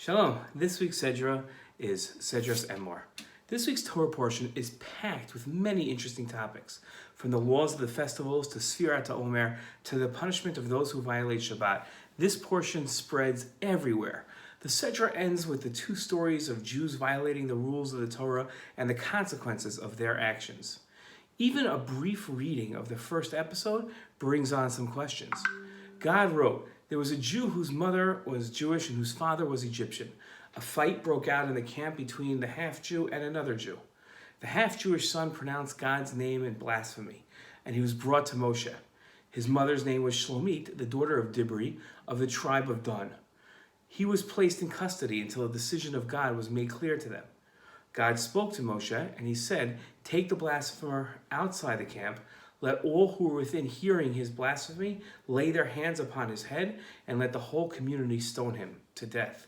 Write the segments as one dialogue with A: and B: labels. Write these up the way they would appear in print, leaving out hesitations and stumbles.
A: Shalom. This week's Sedra is Sedra Emor. This week's Torah portion is packed with many interesting topics, from the laws of the festivals to Sfirat Omer to the punishment of those who violate Shabbat. This portion spreads everywhere. The Sedra ends with the two stories of Jews violating the rules of the Torah and the consequences of their actions. Even a brief reading of the first episode brings on some questions. God wrote, "There was a Jew whose mother was Jewish and whose father was Egyptian. A fight broke out in the camp between the half-Jew and another Jew. The half-Jewish son pronounced God's name in blasphemy, and he was brought to Moshe. His mother's name was Shlomit, the daughter of Dibri, of the tribe of Dan. He was placed in custody until a decision of God was made clear to them. God spoke to Moshe, and he said, 'Take the blasphemer outside the camp. Let all who are within hearing his blasphemy lay their hands upon his head, and let the whole community stone him to death.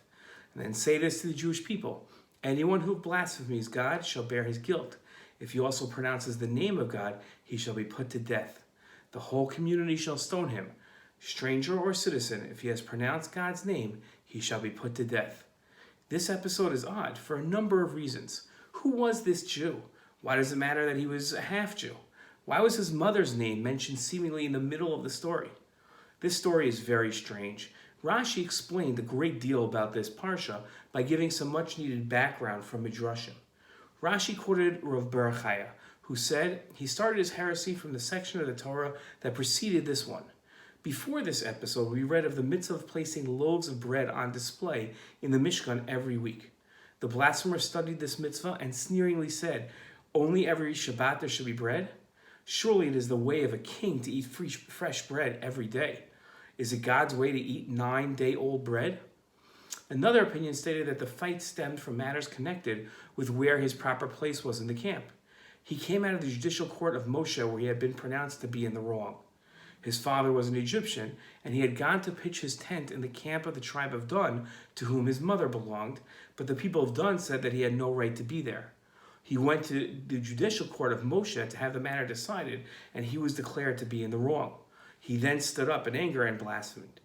A: And then say this to the Jewish people: anyone who blasphemes God shall bear his guilt. If he also pronounces the name of God, he shall be put to death. The whole community shall stone him. Stranger or citizen, if he has pronounced God's name, he shall be put to death.'" This episode is odd for a number of reasons. Who was this Jew? Why does it matter that he was a half-Jew? Why was his mother's name mentioned seemingly in the middle of the story? This story is very strange. Rashi explained a great deal about this parsha by giving some much-needed background from Midrashim. Rashi quoted Rav Berachaya, who said he started his heresy from the section of the Torah that preceded this one. Before this episode, we read of the mitzvah of placing loaves of bread on display in the Mishkan every week. The blasphemer studied this mitzvah and sneeringly said, "Only every Shabbat there should be bread? Surely it is the way of a king to eat fresh bread every day. Is it God's way to eat 9-day-old bread?" Another opinion stated that the fight stemmed from matters connected with where his proper place was in the camp. He came out of the judicial court of Moshe, where he had been pronounced to be in the wrong. His father was an Egyptian, and he had gone to pitch his tent in the camp of the tribe of Dan, to whom his mother belonged, but the people of Dan said that he had no right to be there. He went to the judicial court of Moshe to have the matter decided, and he was declared to be in the wrong. He then stood up in anger and blasphemed.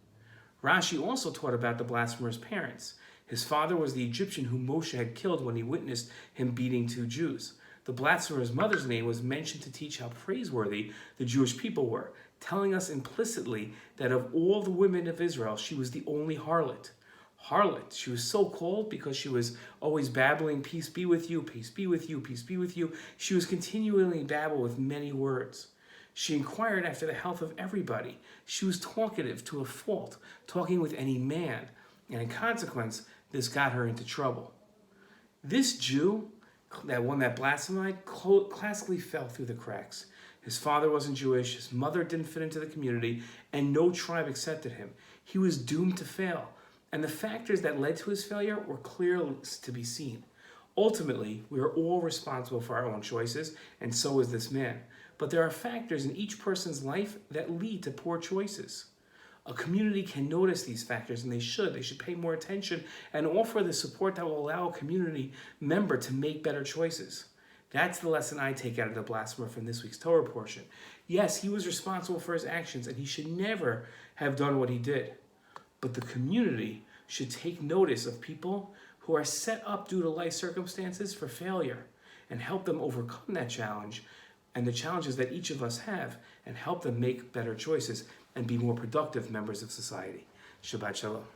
A: Rashi also taught about the blasphemer's parents. His father was the Egyptian whom Moshe had killed when he witnessed him beating two Jews. The blasphemer's mother's name was mentioned to teach how praiseworthy the Jewish people were, telling us implicitly that of all the women of Israel, she was the only harlot. Harlot. She was so called because she was always babbling, "Peace be with you, peace be with you, peace be with you." She was continually babbled with many words. She inquired after the health of everybody. She was talkative to a fault, talking with any man, and in consequence, this got her into trouble. This Jew, that one that blasphemed, classically fell through the cracks. His father wasn't Jewish, his mother didn't fit into the community, and no tribe accepted him. He was doomed to fail. And the factors that led to his failure were clearly to be seen. Ultimately, we are all responsible for our own choices, and so is this man. But there are factors in each person's life that lead to poor choices. A community can notice these factors, and they should. They should pay more attention and offer the support that will allow a community member to make better choices. That's the lesson I take out of the blasphemer from this week's Torah portion. Yes, he was responsible for his actions, and he should never have done what he did. But the community should take notice of people who are set up due to life circumstances for failure and help them overcome that challenge and the challenges that each of us have, and help them make better choices and be more productive members of society. Shabbat Shalom.